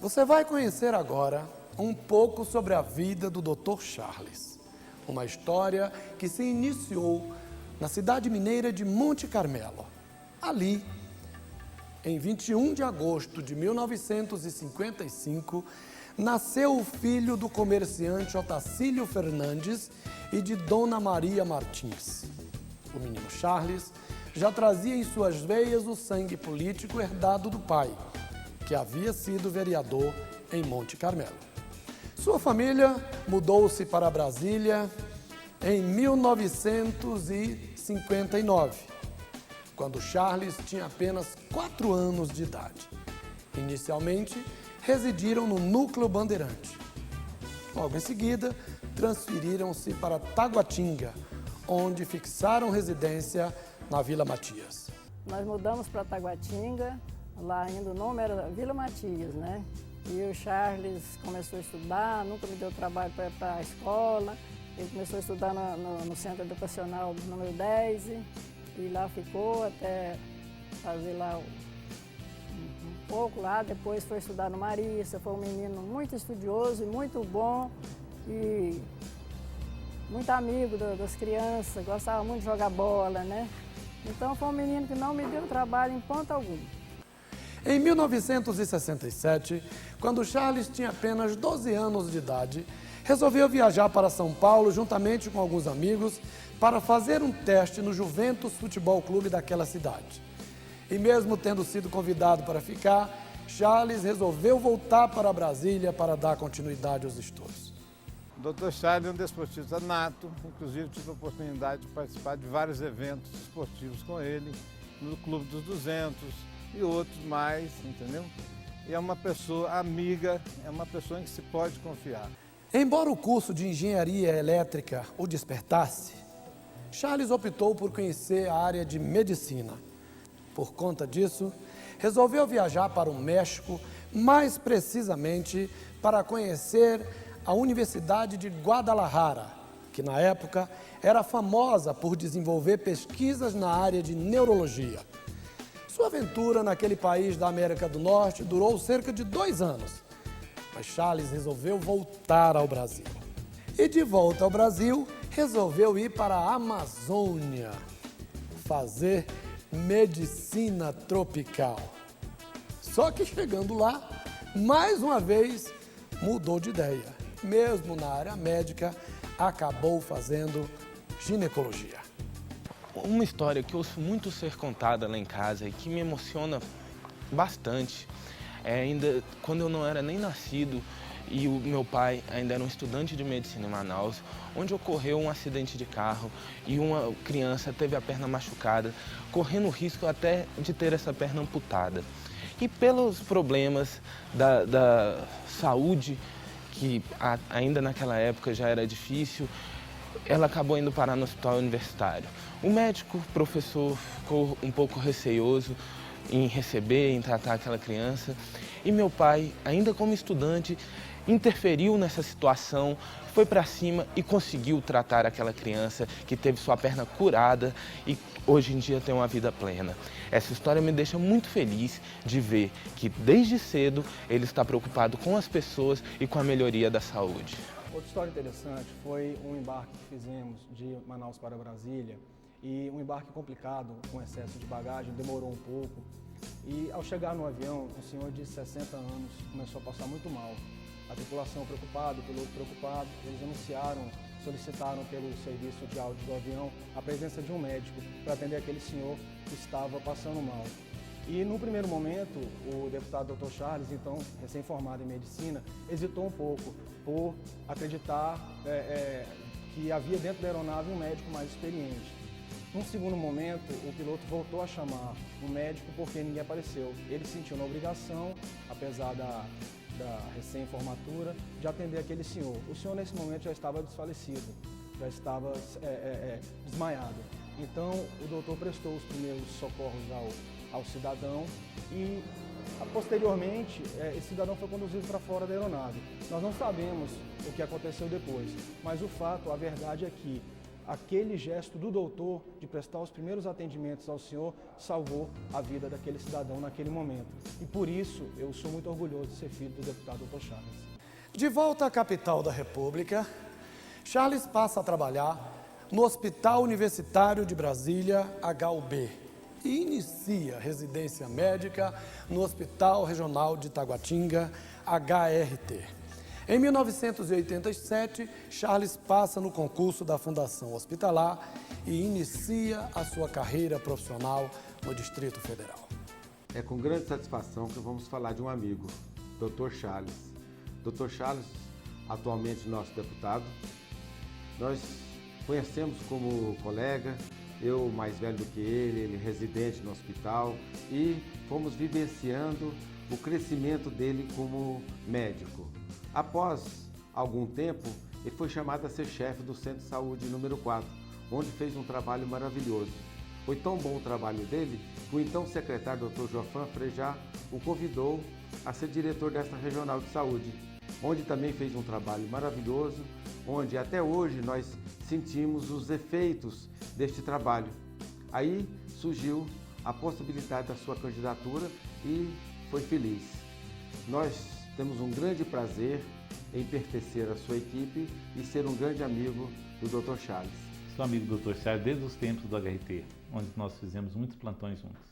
Você vai conhecer agora um pouco sobre a vida do Dr. Charles, uma história que se iniciou na cidade mineira de Monte Carmelo. Ali, em 21 de agosto de 1955, nasceu o filho do comerciante Otacílio Fernandes e de Dona Maria Martins. O menino Charles já trazia em suas veias o sangue político herdado do pai, que havia sido vereador em Monte Carmelo. Sua família mudou-se para Brasília em 1959, quando Charles tinha apenas 4 anos de idade. Inicialmente, residiram no Núcleo Bandeirante. Logo em seguida, transferiram-se para Taguatinga, onde fixaram residência na Vila Matias. Nós mudamos para Taguatinga, lá ainda o nome era Vila Matias, né? E o Charles começou a estudar, nunca me deu trabalho para ir para a escola. Ele começou a estudar no Centro Educacional número 10 e lá ficou até fazer lá um pouco lá. Depois foi estudar no Marista, foi um menino muito estudioso e muito bom e muito amigo das crianças, gostava muito de jogar bola, né? Então foi um menino que não me deu trabalho em ponto algum. Em 1967, quando Charles tinha apenas 12 anos de idade, resolveu viajar para São Paulo juntamente com alguns amigos para fazer um teste no Juventus Futebol Clube daquela cidade. E mesmo tendo sido convidado para ficar, Charles resolveu voltar para Brasília para dar continuidade aos estudos. O Dr. Charles é um desportista nato, inclusive tive a oportunidade de participar de vários eventos esportivos com ele, no Clube dos 200 e outros mais, entendeu? E é uma pessoa amiga, é uma pessoa em que se pode confiar. Embora o curso de engenharia elétrica o despertasse, Charles optou por conhecer a área de medicina. Por conta disso, resolveu viajar para o México, mais precisamente para conhecer a Universidade de Guadalajara, que na época era famosa por desenvolver pesquisas na área de neurologia. Sua aventura naquele país da América do Norte durou cerca de 2 anos, mas Charles resolveu voltar ao Brasil. E de volta ao Brasil, resolveu ir para a Amazônia, fazer medicina tropical. Só que chegando lá, mais uma vez, mudou de ideia. Mesmo na área médica, acabou fazendo ginecologia. Uma história que eu ouço muito ser contada lá em casa e que me emociona bastante, ainda quando eu não era nem nascido e o meu pai ainda era um estudante de medicina em Manaus, onde ocorreu um acidente de carro e uma criança teve a perna machucada, correndo o risco até de ter essa perna amputada. E pelos problemas da saúde, que ainda naquela época já era difícil, ela acabou indo parar no hospital universitário. O médico, professor, ficou um pouco receoso em receber, em tratar aquela criança. E meu pai, ainda como estudante, interferiu nessa situação, foi para cima e conseguiu tratar aquela criança que teve sua perna curada e hoje em dia tem uma vida plena. Essa história me deixa muito feliz de ver que desde cedo ele está preocupado com as pessoas e com a melhoria da saúde. Outra história interessante foi um embarque que fizemos de Manaus para Brasília e um embarque complicado, com excesso de bagagem, demorou um pouco. E ao chegar no avião, um senhor de 60 anos começou a passar muito mal. A tripulação preocupada, o piloto preocupado, eles solicitaram pelo serviço de áudio do avião a presença de um médico para atender aquele senhor que estava passando mal. E no primeiro momento, o deputado Dr. Charles, então recém-formado em medicina, hesitou um pouco por acreditar que havia dentro da aeronave um médico mais experiente. Num segundo momento, o piloto voltou a chamar um médico porque ninguém apareceu. Ele sentiu na obrigação, apesar da recém-formatura, de atender aquele senhor. O senhor, nesse momento, já estava desfalecido, já estava desmaiado. Então, o doutor prestou os primeiros socorros ao cidadão e, posteriormente, esse cidadão foi conduzido para fora da aeronave. Nós não sabemos o que aconteceu depois, mas o fato, a verdade é que aquele gesto do doutor de prestar os primeiros atendimentos ao senhor salvou a vida daquele cidadão naquele momento. E por isso eu sou muito orgulhoso de ser filho do deputado Dr. Charles. De volta à capital da República, Charles passa a trabalhar no Hospital Universitário de Brasília, HUB, e inicia residência médica no Hospital Regional de Taguatinga, HRT. Em 1987, Charles passa no concurso da Fundação Hospitalar e inicia a sua carreira profissional no Distrito Federal. É com grande satisfação que vamos falar de um amigo, Dr. Charles. Dr. Charles, atualmente nosso deputado, nós conhecemos como colega, eu mais velho do que ele residente no hospital, e fomos vivenciando o crescimento dele como médico. Após algum tempo, ele foi chamado a ser chefe do Centro de Saúde número 4, onde fez um trabalho maravilhoso. Foi tão bom o trabalho dele que o então secretário Dr. Joafan Frejá o convidou a ser diretor desta regional de saúde, onde também fez um trabalho maravilhoso, onde até hoje nós sentimos os efeitos deste trabalho. Aí surgiu a possibilidade da sua candidatura e foi feliz. Nós temos um grande prazer em pertencer à sua equipe e ser um grande amigo do Dr. Charles. Sou amigo do Dr. Charles desde os tempos do HRT, onde nós fizemos muitos plantões juntos.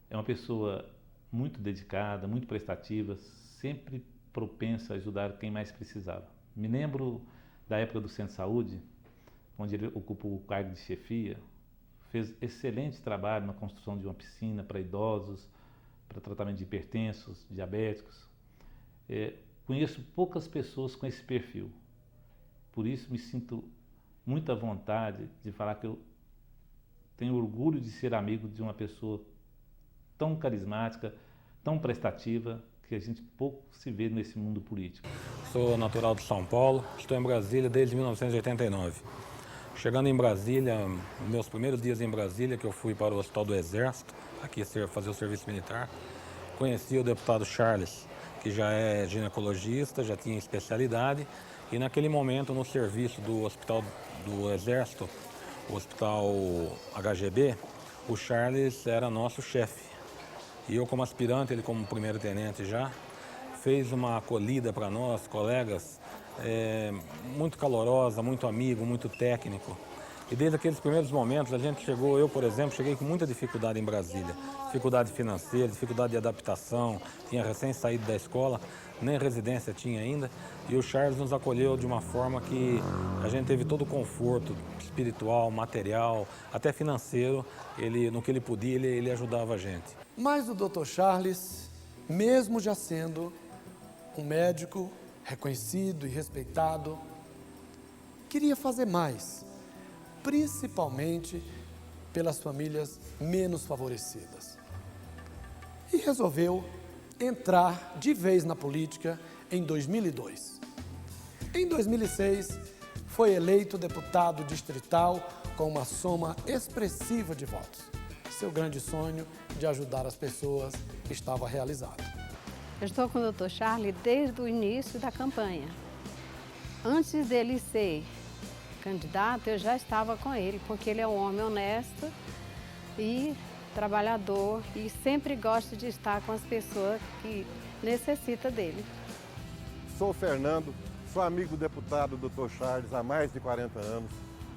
É uma pessoa muito dedicada, muito prestativa, sempre propensa a ajudar quem mais precisava. Me lembro da época do Centro de Saúde, onde ele ocupou o cargo de chefia, fez excelente trabalho na construção de uma piscina para idosos, para tratamento de hipertensos, diabéticos. Conheço poucas pessoas com esse perfil, por isso me sinto muita vontade de falar que eu tenho orgulho de ser amigo de uma pessoa tão carismática, tão prestativa, que a gente pouco se vê nesse mundo político. Sou natural de São Paulo, estou em Brasília desde 1989. Chegando em Brasília, meus primeiros dias em Brasília, que eu fui para o Hospital do Exército, aqui fazer o serviço militar, conheci o deputado Charles, que já é ginecologista, já tinha especialidade, e naquele momento no serviço do Hospital do Exército, o Hospital HGB, o Charles era nosso chefe. E eu como aspirante, ele como primeiro-tenente já, fez uma acolhida para nós, colegas, muito calorosa, muito amigo, muito técnico. E desde aqueles primeiros momentos a gente chegou, eu por exemplo, cheguei com muita dificuldade em Brasília. Dificuldade financeira, dificuldade de adaptação, tinha recém saído da escola, nem residência tinha ainda. E o Charles nos acolheu de uma forma que a gente teve todo o conforto espiritual, material, até financeiro. No que ele podia, ele ajudava a gente. Mas o Dr. Charles, mesmo já sendo um médico reconhecido e respeitado, queria fazer mais, principalmente pelas famílias menos favorecidas. E resolveu entrar de vez na política em 2002. Em 2006, foi eleito deputado distrital com uma soma expressiva de votos. Seu grande sonho de ajudar as pessoas estava realizado. Eu estou com o Dr. Charles desde o início da campanha. Antes dele ser candidato, eu já estava com ele, porque ele é um homem honesto e trabalhador e sempre gosta de estar com as pessoas que necessitam dele. Sou o Fernando, sou amigo do deputado Dr. Charles há mais de 40 anos.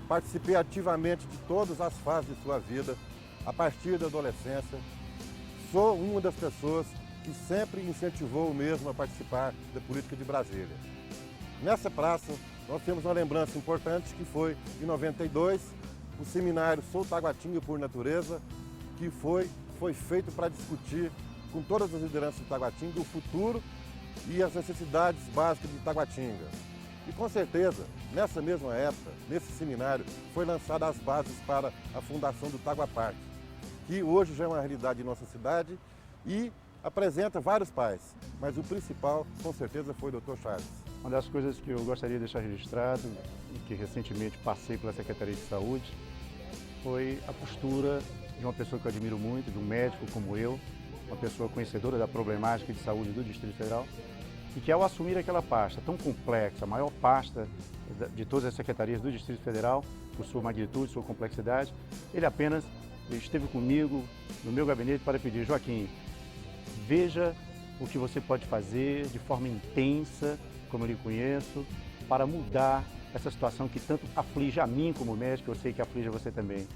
Participei ativamente de todas as fases de sua vida, a partir da adolescência. Sou uma das pessoas que sempre incentivou o mesmo a participar da política de Brasília. Nessa praça, nós temos uma lembrança importante que foi, em 92, o seminário Sou Taguatinga por Natureza, que foi feito para discutir com todas as lideranças de Taguatinga o futuro e as necessidades básicas de Taguatinga. E com certeza, nessa mesma época, nesse seminário, foi lançada as bases para a fundação do Tagua Park, que hoje já é uma realidade em nossa cidade e apresenta vários pais, mas o principal, com certeza, foi o Dr. Charles. Uma das coisas que eu gostaria de deixar registrado, e que recentemente passei pela Secretaria de Saúde, foi a postura de uma pessoa que eu admiro muito, de um médico como eu, uma pessoa conhecedora da problemática de saúde do Distrito Federal, e que ao assumir aquela pasta tão complexa, a maior pasta de todas as secretarias do Distrito Federal, por sua magnitude, sua complexidade, ele apenas esteve comigo no meu gabinete para pedir: Joaquim, veja o que você pode fazer de forma intensa, como eu lhe conheço, para mudar essa situação que tanto aflige a mim como médico, eu sei que aflige a você também.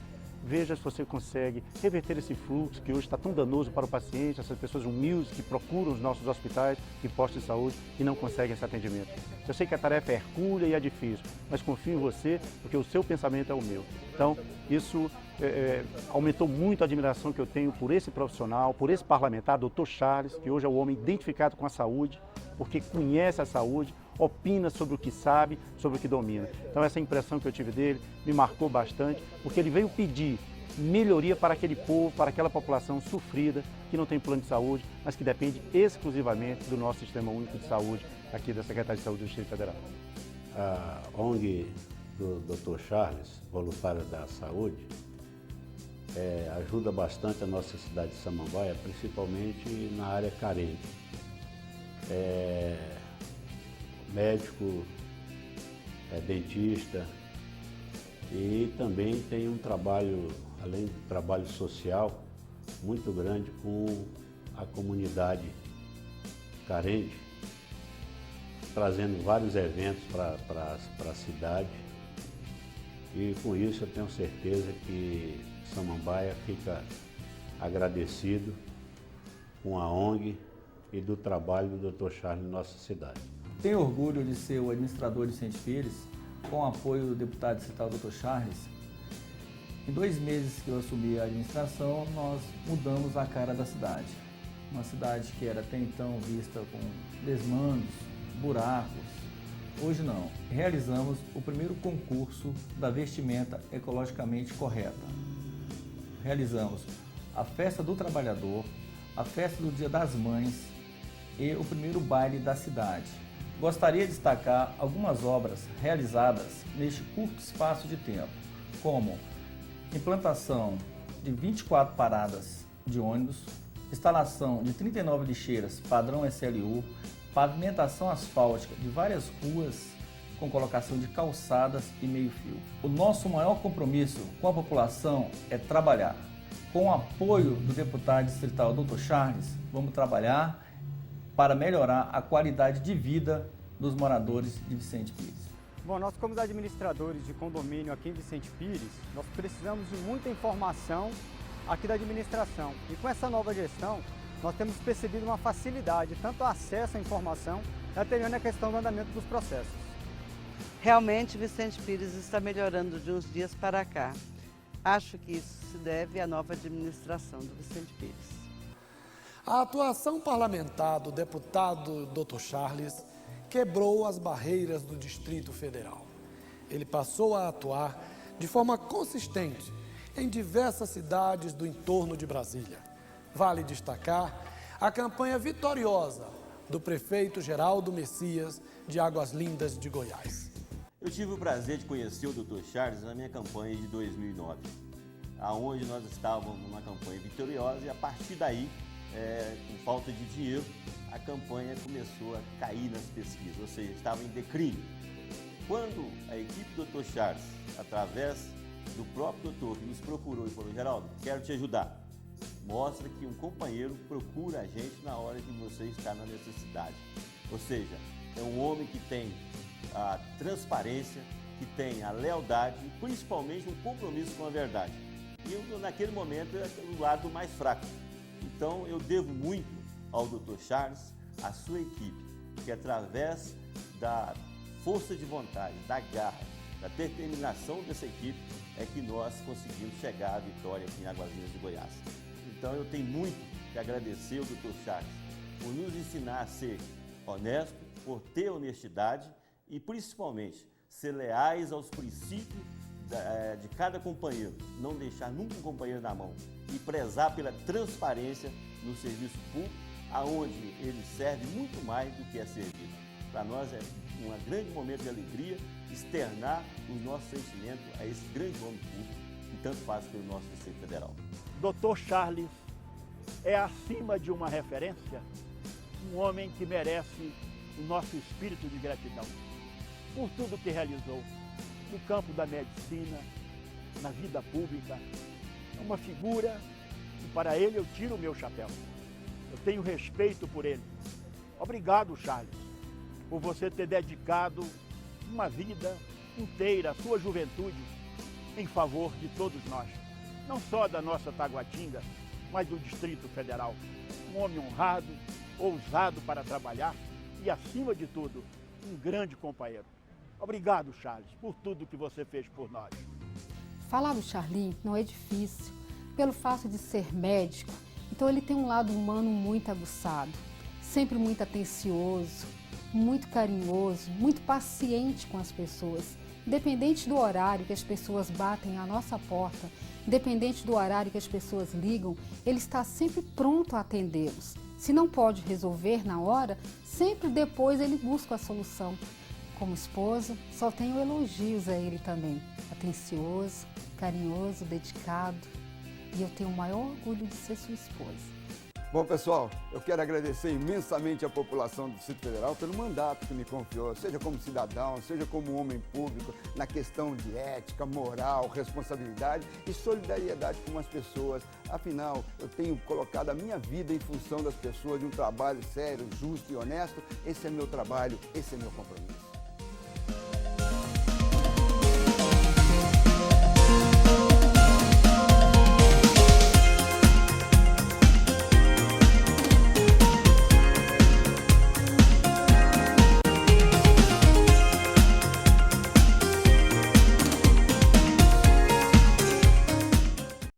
Veja se você consegue reverter esse fluxo que hoje está tão danoso para o paciente, essas pessoas humildes que procuram os nossos hospitais e postos de saúde e não conseguem esse atendimento. Eu sei que a tarefa é hercúlea e é difícil, mas confio em você porque o seu pensamento é o meu. Então, isso aumentou muito a admiração que eu tenho por esse profissional, por esse parlamentar, Dr. Charles, que hoje é o homem identificado com a saúde, porque conhece a saúde, opina sobre o que sabe, sobre o que domina. Então essa impressão que eu tive dele me marcou bastante, porque ele veio pedir melhoria para aquele povo, para aquela população sofrida, que não tem plano de saúde, mas que depende exclusivamente do nosso Sistema Único de Saúde, aqui da Secretaria de Saúde do Distrito Federal. A ONG do Dr. Charles, Voluntários da Saúde, ajuda bastante a nossa cidade de Samambaia, principalmente na área carente. Médico, dentista, e também tem um trabalho, além do trabalho social, muito grande com a comunidade carente, trazendo vários eventos para a cidade, e com isso eu tenho certeza que Samambaia fica agradecido com a ONG e do trabalho do Dr. Charles em nossa cidade. Tenho orgulho de ser o administrador de Vicente Pires, com o apoio do deputado estadual Dr. Charles. Em 2 meses que eu assumi a administração, nós mudamos a cara da cidade. Uma cidade que era até então vista com desmandos, buracos. Hoje não. Realizamos o primeiro concurso da vestimenta ecologicamente correta. Realizamos a Festa do Trabalhador, a Festa do Dia das Mães e o primeiro baile da cidade. Gostaria de destacar algumas obras realizadas neste curto espaço de tempo, como implantação de 24 paradas de ônibus, instalação de 39 lixeiras padrão SLU, pavimentação asfáltica de várias ruas com colocação de calçadas e meio-fio. O nosso maior compromisso com a população é trabalhar. Com o apoio do deputado distrital Dr. Charles, vamos trabalhar para melhorar a qualidade de vida dos moradores de Vicente Pires. Bom, nós como administradores de condomínio aqui em Vicente Pires, nós precisamos de muita informação aqui da administração. E com essa nova gestão, nós temos percebido uma facilidade, tanto acesso à informação, até mesmo na questão do andamento dos processos. Realmente, Vicente Pires está melhorando de uns dias para cá. Acho que isso se deve à nova administração do Vicente Pires. A atuação parlamentar do deputado Dr. Charles quebrou as barreiras do Distrito Federal. Ele passou a atuar de forma consistente em diversas cidades do entorno de Brasília. Vale destacar a campanha vitoriosa do prefeito Geraldo Messias de Águas Lindas de Goiás. Eu tive o prazer de conhecer o Dr. Charles na minha campanha de 2009, aonde nós estávamos numa campanha vitoriosa e a partir daí, com falta de dinheiro, a campanha começou a cair nas pesquisas, ou seja, estava em declínio. Quando a equipe do Dr. Charles, através do próprio doutor, nos procurou e falou: Geraldo, quero te ajudar. Mostra que um companheiro procura a gente na hora que você está na necessidade. Ou seja, é um homem que tem a transparência, que tem a lealdade e principalmente um compromisso com a verdade. E naquele momento é o lado mais fraco. Então eu devo muito ao Dr. Charles, à sua equipe, que através da força de vontade, da garra, da determinação dessa equipe, é que nós conseguimos chegar à vitória aqui em Águas Lindas de Goiás. Então eu tenho muito que agradecer ao Dr. Charles por nos ensinar a ser honesto, por ter honestidade e principalmente ser leais aos princípios de cada companheiro, não deixar nunca um companheiro na mão e prezar pela transparência no serviço público, aonde ele serve muito mais do que é servido. Para nós é um grande momento de alegria externar os nossos sentimentos a esse grande homem público que tanto faz pelo nosso Distrito Federal. Dr. Charles é, acima de uma referência, um homem que merece o nosso espírito de gratidão por tudo que realizou no campo da medicina, na vida pública. É uma figura e para ele eu tiro o meu chapéu. Eu tenho respeito por ele. Obrigado, Charles, por você ter dedicado uma vida inteira, a sua juventude, em favor de todos nós. Não só da nossa Taguatinga, mas do Distrito Federal. Um homem honrado, ousado para trabalhar e, acima de tudo, um grande companheiro. Obrigado, Charles, por tudo que você fez por nós. Falar do Charlinho não é difícil, pelo fato de ser médico, então ele tem um lado humano muito aguçado, sempre muito atencioso, muito carinhoso, muito paciente com as pessoas. Independente do horário que as pessoas batem à nossa porta, independente do horário que as pessoas ligam, ele está sempre pronto a atendê-los. Se não pode resolver na hora, sempre depois ele busca a solução. Como esposo, só tenho elogios a ele também. Atencioso, carinhoso, dedicado. E eu tenho o maior orgulho de ser sua esposa. Bom, pessoal, eu quero agradecer imensamente à população do Distrito Federal pelo mandato que me confiou, seja como cidadão, seja como homem público, na questão de ética, moral, responsabilidade e solidariedade com as pessoas. Afinal, eu tenho colocado a minha vida em função das pessoas, de um trabalho sério, justo e honesto. Esse é meu trabalho, esse é meu compromisso.